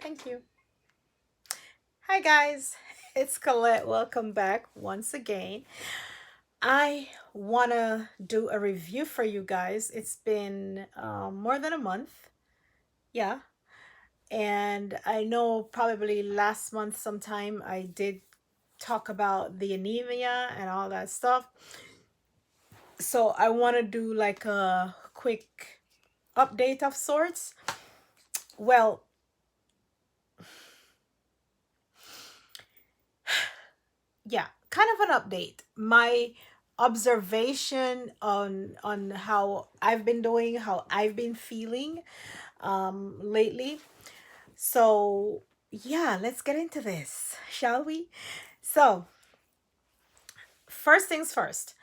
Thank you. Hi, guys. It's Colette. Welcome back once again. I want to do a review for you guys. It's been more than a month. Yeah. And I know probably last month sometime I did talk about the anemia and all that stuff. So I want to do like a quick update of sorts. Well, yeah, kind of an update. My observation on how I've been doing, how I've been feeling lately. So, yeah, let's get into this, shall we? So, first things first.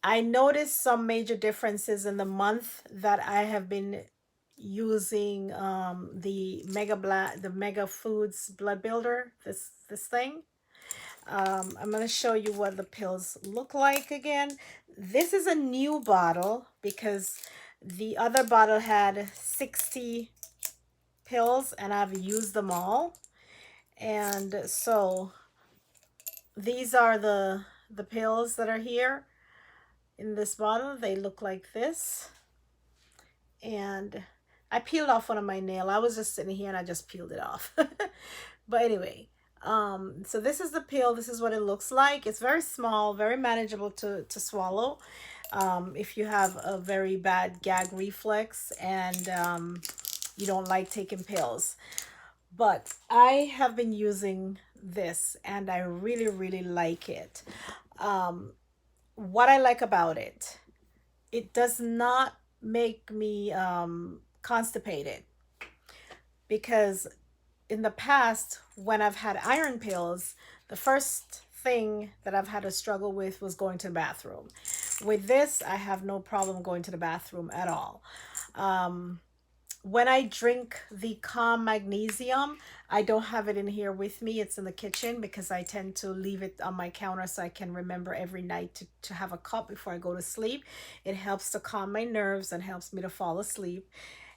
I noticed some major differences in the month that I have been using the Mega Foods blood builder, this thing. I'm going to show you what the pills look like again. This is a new bottle because the other bottle had 60 pills and I've used them all. And so these are the pills that are here in this bottle. They look like this. And I peeled off one of my nail. I was just sitting here and I just peeled it off. But anyway, so this is the pill. This is what it looks like. It's very small, very manageable to swallow. If you have a very bad gag reflex and you don't like taking pills. But I have been using this and I really, really like it. What I like about it, it does not make me constipated because in the past, when I've had iron pills, the first thing that I've had a struggle with was going to the bathroom. With this, I have no problem going to the bathroom at all. Um, when I drink the Calm Magnesium, I don't have it in here with me. It's in the kitchen because I tend to leave it on my counter so I can remember every night to have a cup before I go to sleep. It helps to calm my nerves and helps me to fall asleep.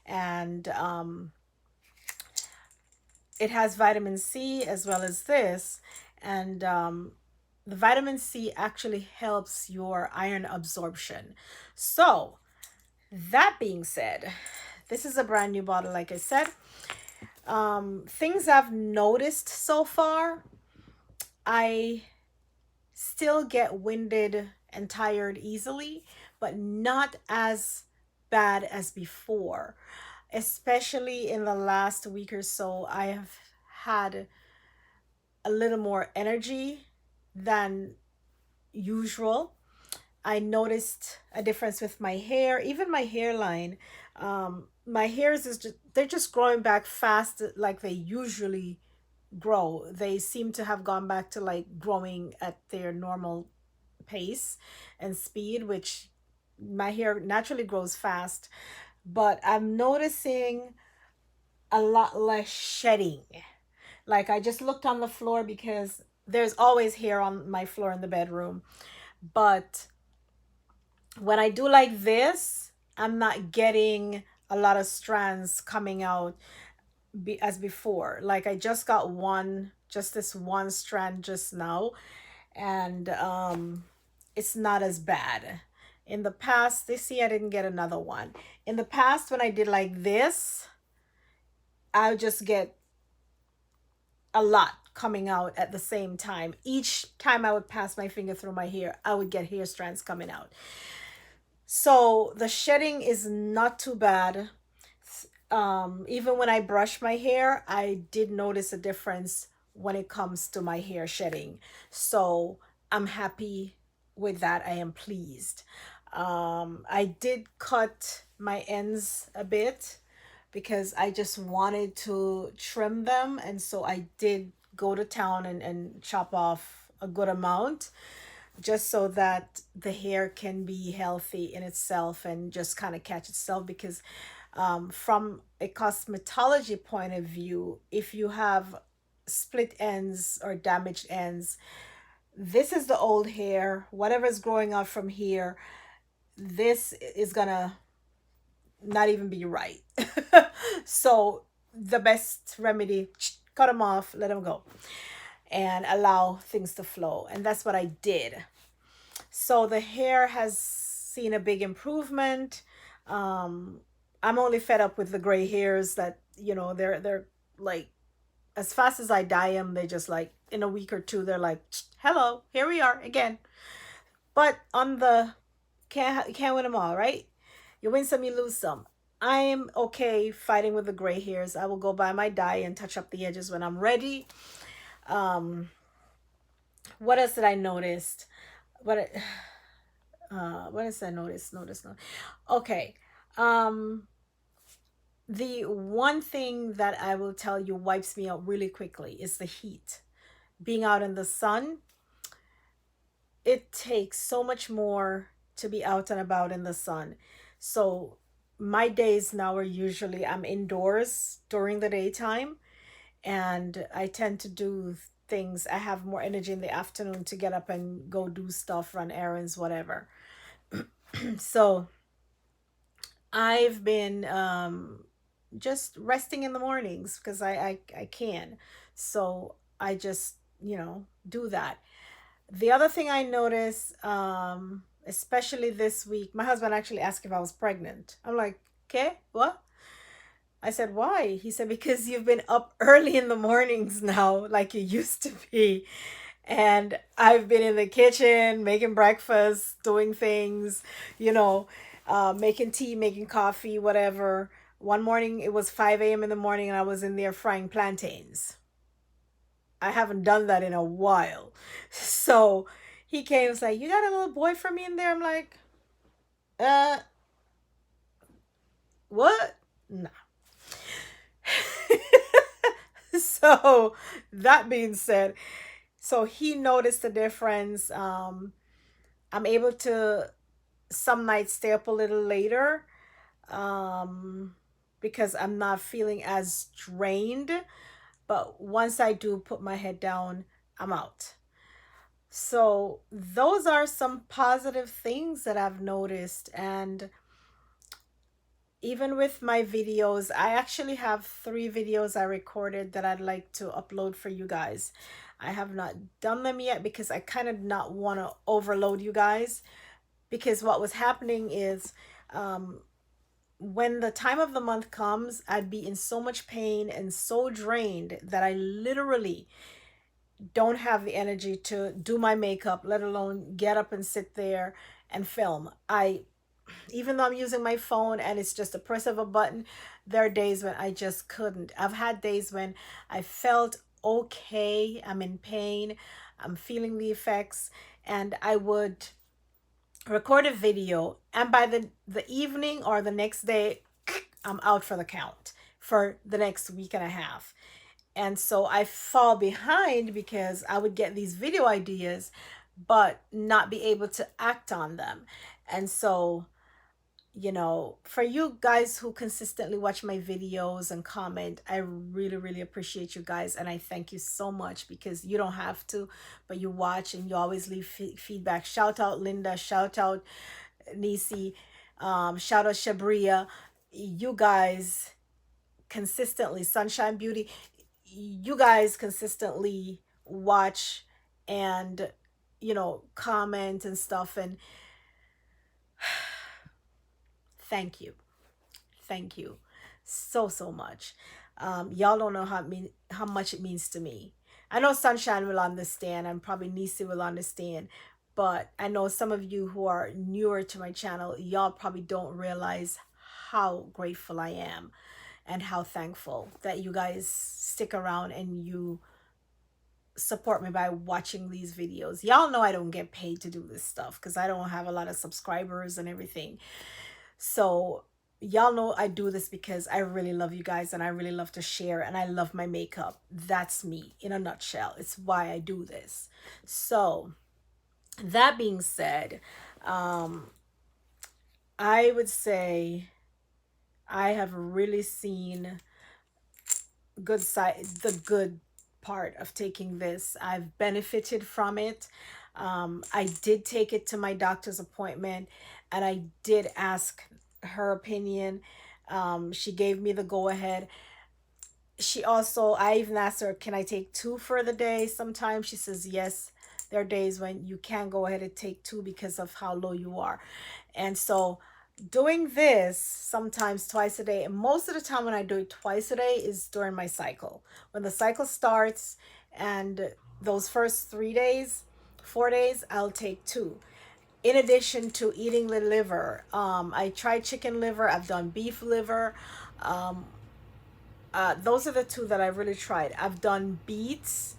And it has vitamin C as well as this. And the vitamin C actually helps your iron absorption. So, that being said, this is a brand new bottle, like I said. Things I've noticed so far, I still get winded and tired easily, but not as bad as before. Especially in the last week or so, I have had a little more energy than usual. I noticed a difference with my hair, even my hairline. My hairs is just, they're just growing back fast like they usually grow. They seem to have gone back to like growing at their normal pace and speed, which my hair naturally grows fast. But I'm noticing a lot less shedding. Like I just looked on the floor because there's always hair on my floor in the bedroom. But when I do like this, I'm not getting a lot of strands coming out as before. Like I just got one, just this one strand just now, and it's not as bad. In the past, this year I didn't get another one. In the past, when I did like this, I would just get a lot coming out at the same time. Each time I would pass my finger through my hair, I would get hair strands coming out. So the shedding is not too bad. Even when I brush my hair, I did notice a difference when it comes to my hair shedding. So I'm happy with that. I am pleased. I did cut my ends a bit because I just wanted to trim them. And so I did go to town and chop off a good amount just so that the hair can be healthy in itself and just kind of catch itself because from a cosmetology point of view, if you have split ends or damaged ends, this is the old hair. Whatever's growing out from here, this is gonna not even be right. So the best remedy, cut them off, let them go, and allow things to flow. And that's what I did. So the hair has seen a big improvement. Um, I'm only fed up with the gray hairs that, they're like, as fast as I dye them, they just like in a week or two, they're like, hello, here we are again. But on the can't win them all, right? You win some, you lose some. I am okay fighting with the gray hairs. I will go buy my dye and touch up the edges when I'm ready. Um, what else did I notice? What what else did I notice? No. Okay. Um, the one thing that I will tell you wipes me out really quickly is the heat. Being out in the sun, it takes so much more to be out and about in the sun. So my days now are usually I'm indoors during the daytime, and I tend to do things. I have more energy in the afternoon to get up and go do stuff, run errands, whatever. So I've been just resting in the mornings because I can. So I just, do that. The other thing I noticed, especially this week, my husband actually asked if I was pregnant. I'm like, okay, what? I said, why? He said, because you've been up early in the mornings now, like you used to be. And I've been in the kitchen making breakfast, doing things, you know, making tea, making coffee, whatever. One morning it was 5 a.m. in the morning and I was in there frying plantains. I haven't done that in a while. So he came and was like, you got a little boy for me in there? I'm like, uh, what? Nah. So that being said, so he noticed the difference. I'm able to some nights stay up a little later, um, because I'm not feeling as drained. But once I do put my head down, I'm out. So those are some positive things that I've noticed. And even with my videos, I actually have 3 videos I recorded that I'd like to upload for you guys. I have not done them yet because I kind of not want to overload you guys, because what was happening is, um, when the time of the month comes, I'd be in so much pain and so drained that I literally don't have the energy to do my makeup, let alone get up and sit there and film. Even though I'm using my phone and it's just a press of a button, there are days when I just couldn't. I've had days when I felt okay, I'm in pain, I'm feeling the effects, and I would record a video, and by the evening or the next day, I'm out for the count for the next week and a half. And so I fall behind because I would get these video ideas but not be able to act on them. And so, for you guys who consistently watch my videos and comment, I really, really appreciate you guys. And I thank you so much, because you don't have to, but you watch and you always leave feedback. Shout out Linda, shout out Nisi, shout out Shabria. You guys consistently, Sunshine Beauty, you guys consistently watch and, comment and stuff. And thank you. Thank you so, so much. Y'all don't know how much it means to me. I know Sunshine will understand, and probably Nisi will understand, but I know some of you who are newer to my channel, y'all probably don't realize how grateful I am and how thankful that you guys stick around and you support me by watching these videos. Y'all know I don't get paid to do this stuff because I don't have a lot of subscribers and everything. So y'all know I do this because I really love you guys and I really love to share, and I love my makeup. That's me in a nutshell. It's why I do this. So that being said, um, I would say I have really seen the good part of taking this. I've benefited from it. I did take it to my doctor's appointment and I did ask her opinion. She gave me the go ahead. She also, I even asked her, can I take two for the day? Sometimes she says yes. There are days when you can go ahead and take two because of how low you are. And so doing this sometimes twice a day, and most of the time when I do it twice a day is during my cycle. When the cycle starts and those first 3 days, 4 days, I'll take two. In addition to eating the liver, I tried chicken liver, I've done beef liver. Those are the two that I've really tried. I've done beets.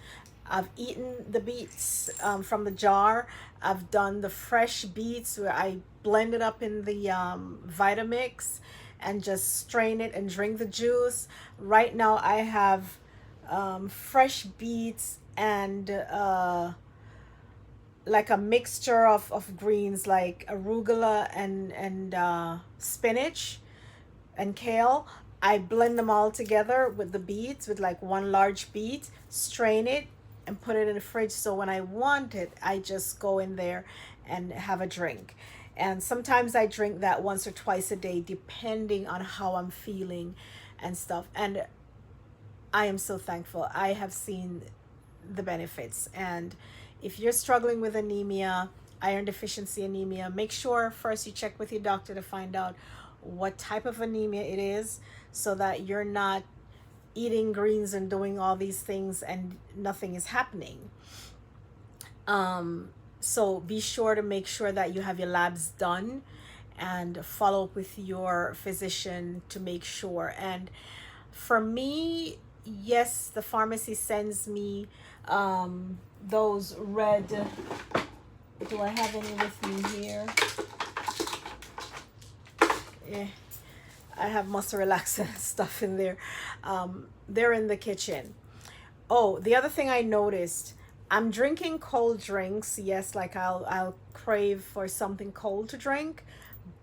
I've eaten the beets from the jar. I've done the fresh beets where I blend it up in the Vitamix and just strain it and drink the juice. Right now, I have fresh beets and like a mixture of greens like arugula and spinach and kale. I blend them all together with the beets, with like one large beet, strain it, and put it in the fridge. So when I want it, I just go in there and have a drink. And sometimes I drink that once or twice a day, depending on how I'm feeling and stuff. And I am so thankful. I have seen the benefits. And if you're struggling with anemia, iron deficiency anemia, make sure first you check with your doctor to find out what type of anemia it is so that you're not eating greens and doing all these things and nothing is happening. So be sure to make sure that you have your labs done and follow up with your physician to make sure. And for me, yes, the pharmacy sends me those red. Do I have any with me here? Yeah, I have muscle relaxant stuff in there. They're in the kitchen. Oh, the other thing I noticed, I'm drinking cold drinks. Yes, like I'll crave for something cold to drink,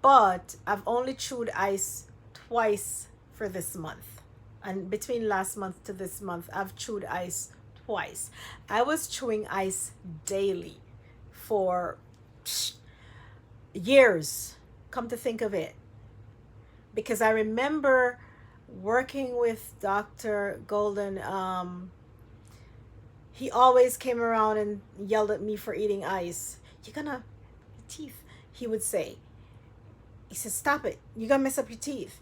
but I've only chewed ice twice for this month. And between last month to this month, I've chewed ice twice. I was chewing ice daily for years, come to think of it. Because I remember working with Dr. Golden. He always came around and yelled at me for eating ice. You're gonna, your teeth, he would say. He said, stop it. You're gonna mess up your teeth.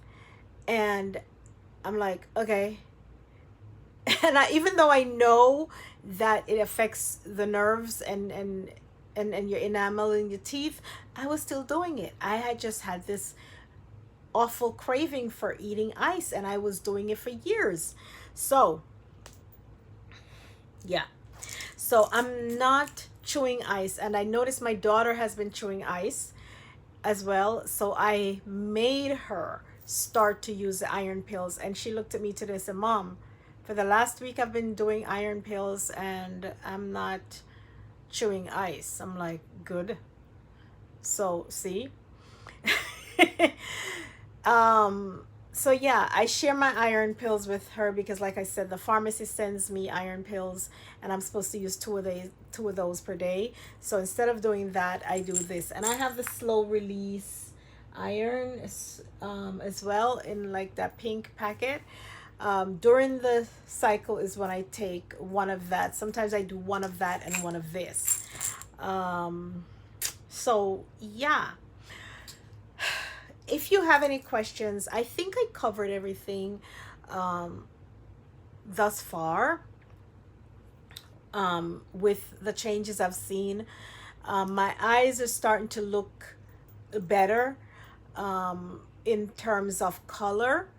And I'm like, okay. And even though I know that it affects the nerves and your enamel in your teeth, I was still doing it. I had just had this awful craving for eating ice and I was doing it for years. So, yeah. So I'm not chewing ice, and I noticed my daughter has been chewing ice as well. So I made her start to use the iron pills, and she looked at me today and said, Mom, for the last week I've been doing iron pills and I'm not chewing ice. I'm like, good. So see. So yeah, I share my iron pills with her because like I said, the pharmacy sends me iron pills and I'm supposed to use two of those per day. So instead of doing that, I do this. And I have the slow release iron as well in like that pink packet. During the cycle is when I take one of that. Sometimes I do one of that and one of this. So yeah, if you have any questions, I think I covered everything thus far with the changes I've seen. My eyes are starting to look better in terms of color.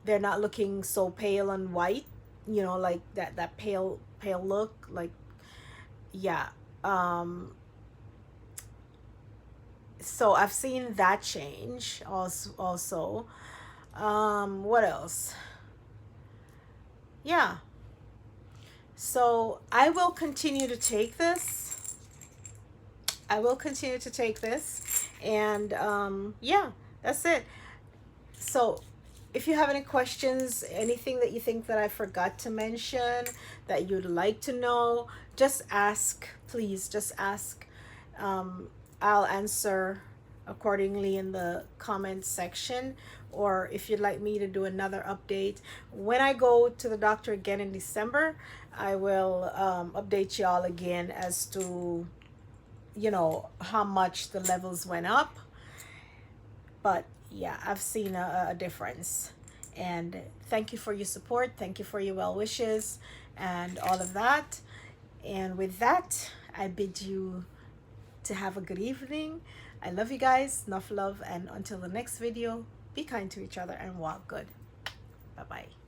They're not looking so pale and white, like that pale look. Like, yeah. So I've seen that change also. What else? Yeah. So I will continue to take this. I will continue to take this. And yeah, that's it. So if you have any questions, anything that you think that I forgot to mention, that you'd like to know, just ask. Please, just ask. I'll answer accordingly in the comment section or if you'd like me to do another update. When I go to the doctor again in December, I will update y'all again as to, you know, how much the levels went up. But yeah, I've seen a difference. And thank you for your support. Thank you for your well wishes and all of that. And with that, I bid you to have a good evening. I love you guys. Enough love. And until the next video, be kind to each other and walk good. Bye bye.